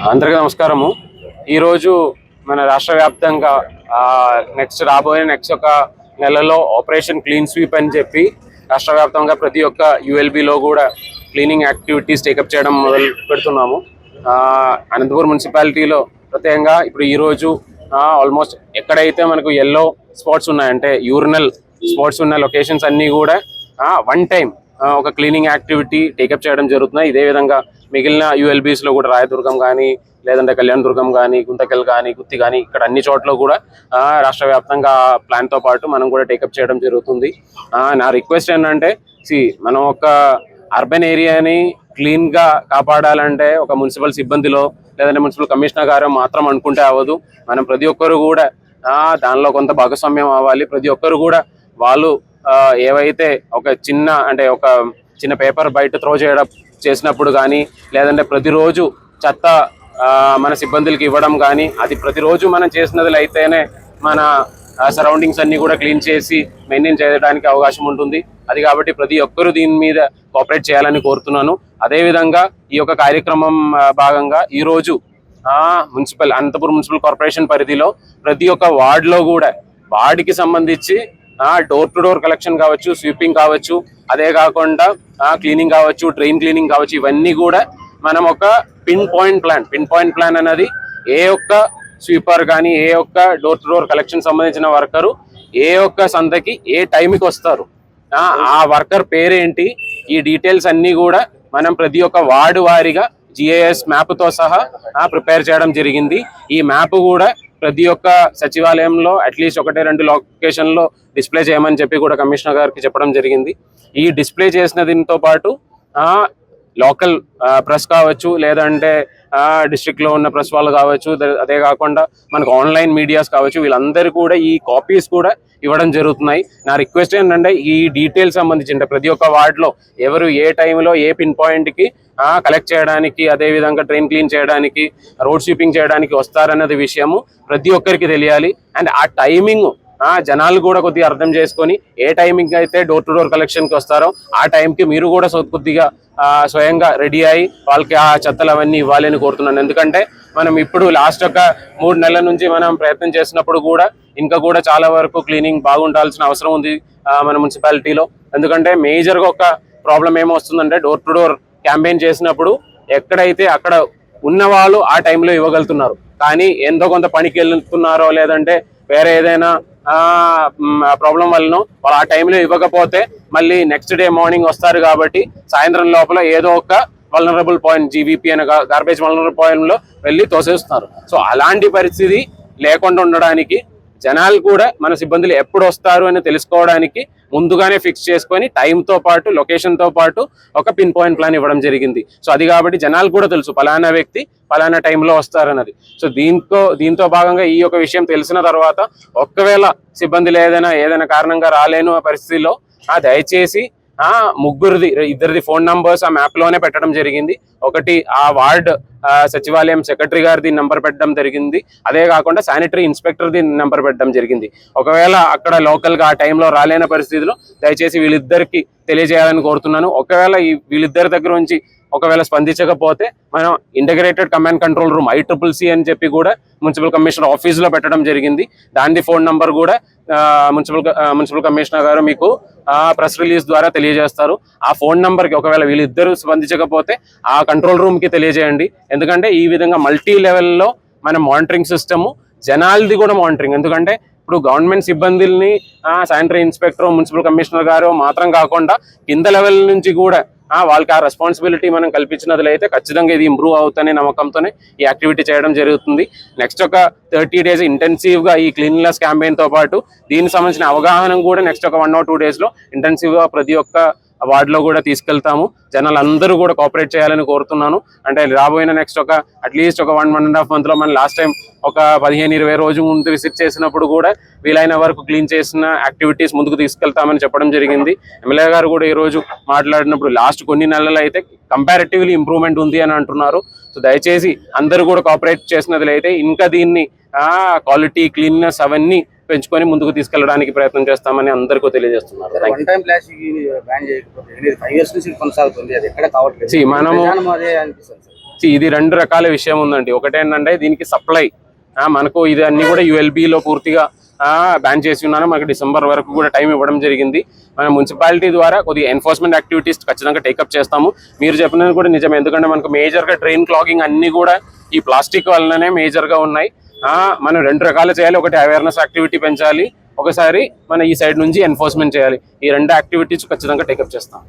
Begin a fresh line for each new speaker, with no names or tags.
అందరికీ నమస్కారము. ఈరోజు మన రాష్ట్ర వ్యాప్తంగా నెక్స్ట్ ఒక నెలలో ఆపరేషన్ క్లీన్ స్వీప్ అని చెప్పి రాష్ట్ర వ్యాప్తంగా ప్రతి ఒక్క యూఎల్బీలో కూడా క్లీనింగ్ యాక్టివిటీస్ టేకప్ చేయడం మొదలు పెడుతున్నాము. అనంతపురం మున్సిపాలిటీలో ప్రత్యేకంగా ఇప్పుడు ఈరోజు ఆల్మోస్ట్ ఎక్కడైతే మనకు ఎల్లో స్పాట్స్ ఉన్నాయంటే యూరినల్ స్పాట్స్ ఉన్న లొకేషన్స్ అన్నీ కూడా వన్ టైం ఒక క్లీనింగ్ యాక్టివిటీ టేకప్ చేయడం జరుగుతుంది. ఇదే విధంగా మిగిలిన యూఎల్బీస్లో కూడా రాయదుర్గం కానీ లేదంటే కళ్యాణదుర్గం కానీ గుంతకల్ కానీ గుత్తి కానీ ఇక్కడ అన్ని చోట్ల కూడా రాష్ట్ర వ్యాప్తంగా ప్లాన్తో పాటు మనం కూడా టేకప్ చేయడం జరుగుతుంది. నా రిక్వెస్ట్ ఏంటంటే మనం ఒక అర్బన్ ఏరియాని క్లీన్గా కాపాడాలంటే ఒక మున్సిపల్ సిబ్బందిలో లేదంటే మున్సిపల్ కమిషనర్ గారు మాత్రం అనుకుంటే అవ్వదు. మనం ప్రతి ఒక్కరు కూడా దానిలో కొంత భాగస్వామ్యం అవ్వాలి. ప్రతి ఒక్కరు కూడా వాళ్ళు ఏవైతే ఒక చిన్న పేపర్ బయట త్రో చేసినప్పుడు కానీ లేదంటే ప్రతిరోజు చెత్త మన సిబ్బందులకి ఇవ్వడం కానీ అది ప్రతిరోజు మనం చేసినది అయితేనే మన సరౌండింగ్స్ అన్ని కూడా క్లీన్ చేసి మెయింటైన్ చేయడానికి అవకాశం ఉంటుంది. అది కాబట్టి ప్రతి ఒక్కరూ దీని మీద కోఆపరేట్ చేయాలని కోరుతున్నాను. అదేవిధంగా ఈ యొక్క కార్యక్రమం భాగంగా ఈరోజు అనంతపురం మున్సిపల్ కార్పొరేషన్ పరిధిలో ప్రతి ఒక్క వార్డులో కూడా వార్డుకి సంబంధించి డోర్ టు డోర్ కలెక్షన్ కావచ్చు, స్వీపింగ్ కావచ్చు, అదే కాకుండా క్లీనింగ్ కావచ్చు, డ్రైన్ క్లీనింగ్ కావచ్చు, ఇవన్నీ కూడా మనం ఒక పిన్ పాయింట్ ప్లాన్ అనేది ఏ ఒక్క స్వీపర్ కానీ ఏ ఒక్క డోర్ టు డోర్ కలెక్షన్ సంబంధించిన వర్కరు ఏ ఒక్క సంతకి ఏ టైంకి వస్తారు, ఆ వర్కర్ పేరేంటి, ఈ డీటెయిల్స్ అన్నీ కూడా మనం ప్రతి ఒక్క వార్డు వారీగా జిఐఎస్ మ్యాప్తో సహా ప్రిపేర్ చేయడం జరిగింది. ఈ మ్యాప్ కూడా ప్రతి ఒక్క సచివాలయంలో అట్లీస్ట్ 1-2 లొకేషన్లో డిస్ప్లే చేయమని చెప్పి కూడా కమిషనర్ గారికి చెప్పడం జరిగింది. ఈ డిస్ప్లే చేసిన దీంతో పాటు లోకల్ ప్రెస్ కావచ్చు లేదంటే డిస్ట్రిక్ట్లో ఉన్న ప్రెస్ వాళ్ళు కావచ్చు, అదే కాకుండా మనకు ఆన్లైన్ మీడియాస్ కావచ్చు, వీళ్ళందరూ కూడా ఈ కాపీస్ కూడా ఇవ్వడం జరుగుతున్నాయి. నా రిక్వెస్ట్ ఏంటంటే ఈ డీటెయిల్స్ సంబంధించి ప్రతి ఒక్క వార్డులో ఎవరు ఏ టైంలో ఏ పిన్ పాయింట్కి కలెక్ట్ చేయడానికి, అదేవిధంగా డ్రైన్ క్లీన్ చేయడానికి, రోడ్ స్వీపింగ్ చేయడానికి వస్తారన్నది విషయము ప్రతి ఒక్కరికి తెలియాలి. అండ్ ఆ టైమింగ్ జనాలు కూడా కొద్దిగా అర్థం చేసుకొని ఏ టైమింగ్ అయితే డోర్ టు డోర్ కలెక్షన్కి వస్తారో ఆ టైంకి మీరు కూడా కొద్దిగా స్వయంగా రెడీ అయ్యి వాళ్ళకి ఆ చెత్తలు అవన్నీ ఇవ్వాలని కోరుతున్నాను. ఎందుకంటే మనం ఇప్పుడు లాస్ట్ ఒక 3 నెలల నుంచి మనం ప్రయత్నం చేసినప్పుడు కూడా ఇంకా కూడా చాలా వరకు క్లీనింగ్ బాగుండాల్సిన అవసరం ఉంది మన మున్సిపాలిటీలో. ఎందుకంటే మేజర్గా ఒక ప్రాబ్లం ఏమొస్తుందంటే డోర్ టు డోర్ క్యాంపెయిన్ చేసినప్పుడు ఎక్కడైతే అక్కడ ఉన్న వాళ్ళు ఆ టైంలో ఇవ్వగలుగుతున్నారు, కానీ ఎంతో కొంత పనికి వెళ్తున్నారో లేదంటే వేరే ఏదైనా ప్రాబ్లం వలన వాళ్ళు ఆ టైంలో ఇవ్వకపోతే మళ్ళీ నెక్స్ట్ డే మార్నింగ్ వస్తారు కాబట్టి సాయంత్రం లోపల ఏదో ఒక వల్నరబుల్ పాయింట్ జీవీపీ అనే గార్బేజ్ వల్నరబుల్ పాయింట్లో వెళ్ళి తోసేస్తున్నారు. సో అలాంటి పరిస్థితి లేకుండా ఉండడానికి జనాలు కూడా మన సిబ్బందులు ఎప్పుడు వస్తారు అని తెలుసుకోవడానికి ముందుగానే ఫిక్స్ చేసుకొని టైంతో పాటు లొకేషన్తో పాటు ఒక పిన్ పాయింట్ ప్లాన్ ఇవ్వడం జరిగింది. సో అది కాబట్టి జనాలు కూడా తెలుసు పలానా వ్యక్తి పలానా టైంలో వస్తారన్నది. సో దీంతో భాగంగా ఈ యొక్క విషయం తెలిసిన తర్వాత ఒకవేళ సిబ్బందులు ఏదైనా కారణంగా రాలేను ఆ పరిస్థితిలో దయచేసి ఇద్దరిది ఫోన్ నంబర్స్ ఆ మ్యాప్లోనే పెట్టడం జరిగింది. ఒకటి ఆ వార్డ్ సచివాలయం సెక్రటరీ గారిది నెంబర్ పెట్టడం జరిగింది, అదే కాకుండా శానిటరీ ఇన్స్పెక్టర్ది నెంబర్ పెట్టడం జరిగింది. ఒకవేళ అక్కడ లోకల్గా ఆ టైంలో రాలేని పరిస్థితిలో దయచేసి వీళ్ళిద్దరికి తెలియజేయాలని కోరుతున్నాను. ఒకవేళ వీళ్ళిద్దరి దగ్గర నుంచి ఒకవేళ స్పందించకపోతే మనం integrated command control room ICCC అని చెప్పి కూడా మున్సిపల్ కమిషనర్ ఆఫీస్లో పెట్టడం జరిగింది. దాని ఫోన్ నంబర్ కూడా మున్సిపల్ కమిషనర్ గారు మీకు ప్రెస్ రిలీజ్ ద్వారా తెలియజేస్తారు. ఆ ఫోన్ నంబర్కి ఒకవేళ వీళ్ళిద్దరూ స్పందించకపోతే ఆ కంట్రోల్ రూమ్కి తెలియజేయండి. ఎందుకంటే ఈ విధంగా మల్టీ లెవెల్లో మన మానిటరింగ్ సిస్టము జనాలది కూడా మానిటరింగ్. ఎందుకంటే ఇప్పుడు గవర్నమెంట్ సిబ్బందుల్ని శానిటరీ ఇన్స్పెక్టర్ మున్సిపల్ కమిషనర్ గారు మాత్రం కాకుండా కింద లెవెల్ నుంచి కూడా వాళ్ళకి ఆ రెస్పాన్సిబిలిటీ మనం కల్పించినట్లయితే ఖచ్చితంగా ఇది ఇంప్రూవ్ అవుతుందనే నమ్మకంతోనే ఈ యాక్టివిటీ చేయడం జరుగుతుంది. నెక్స్ట్ ఒక 30 days ఇంటెన్సివ్గా ఈ క్లీన్లెస్ క్యాంపెయిన్తో పాటు దీనికి సంబంధించిన అవగాహన కూడా నెక్స్ట్ ఒక 1 or 2 daysలో ఇంటెన్సివ్గా ప్రతి ఒక్క వార్డులో కూడా తీసుకెళ్తాము. జనాలు అందరూ కూడా కోఆపరేట్ చేయాలని కోరుతున్నాను. అంటే రాబోయిన నెక్స్ట్ అట్లీస్ట్ ఒక 1.5 monthలో మనం లాస్ట్ టైం ఒక 15-20 రోజు ముందు విజిట్ చేసినప్పుడు కూడా వీలైన వరకు క్లీన్ చేసిన యాక్టివిటీస్ ముందుకు తీసుకెళ్తామని చెప్పడం జరిగింది. ఎమ్మెల్యే గారు కూడా ఈరోజు మాట్లాడినప్పుడు లాస్ట్ కొన్ని నెలలు అయితే కంపారిటివ్లీ ఇంప్రూవ్మెంట్ ఉంది అని అంటున్నారు. సో దయచేసి అందరూ కూడా కోఆపరేట్ చేసినట్లయితే ఇంకా దీన్ని క్వాలిటీ క్లీన్నెస్ అవన్నీ పెంచుకొని ముందుకు తీసుకెళ్ళడానికి ప్రయత్నం చేస్తామని అందరికీ తెలియజేస్తున్నారు. మనము ఇది రెండు రకాల విషయం ఉందండి. ఒకటేంటంటే దీనికి సప్లై మనకు ఇది అన్ని కూడా యుఎల్బిలో పూర్తిగా బ్యాన్ చేసి ఉన్నాను. మనకు డిసెంబర్ వరకు కూడా టైం ఇవ్వడం జరిగింది. మన మున్సిపాలిటీ ద్వారా కొద్దిగా ఎన్ఫోర్స్మెంట్ యాక్టివిటీస్ ఖచ్చితంగా టేకప్ చేస్తాము. మీరు చెప్పినది కూడా నిజం, ఎందుకంటే మనకు మేజర్గా డ్రైన్ క్లాగింగ్ అన్ని కూడా ఈ ప్లాస్టిక్ వల్లనే మేజర్గా ఉన్నాయి. మనం రెండు రకాలు చేయాలి. ఒకటి అవేర్నెస్ యాక్టివిటీ పెంచాలి, ఒకసారి మన ఈ సైడ్ నుంచి ఎన్ఫోర్స్మెంట్ చేయాలి. ఈ రెండు యాక్టివిటీస్ ఖచ్చితంగా టేకప్ చేస్తాం.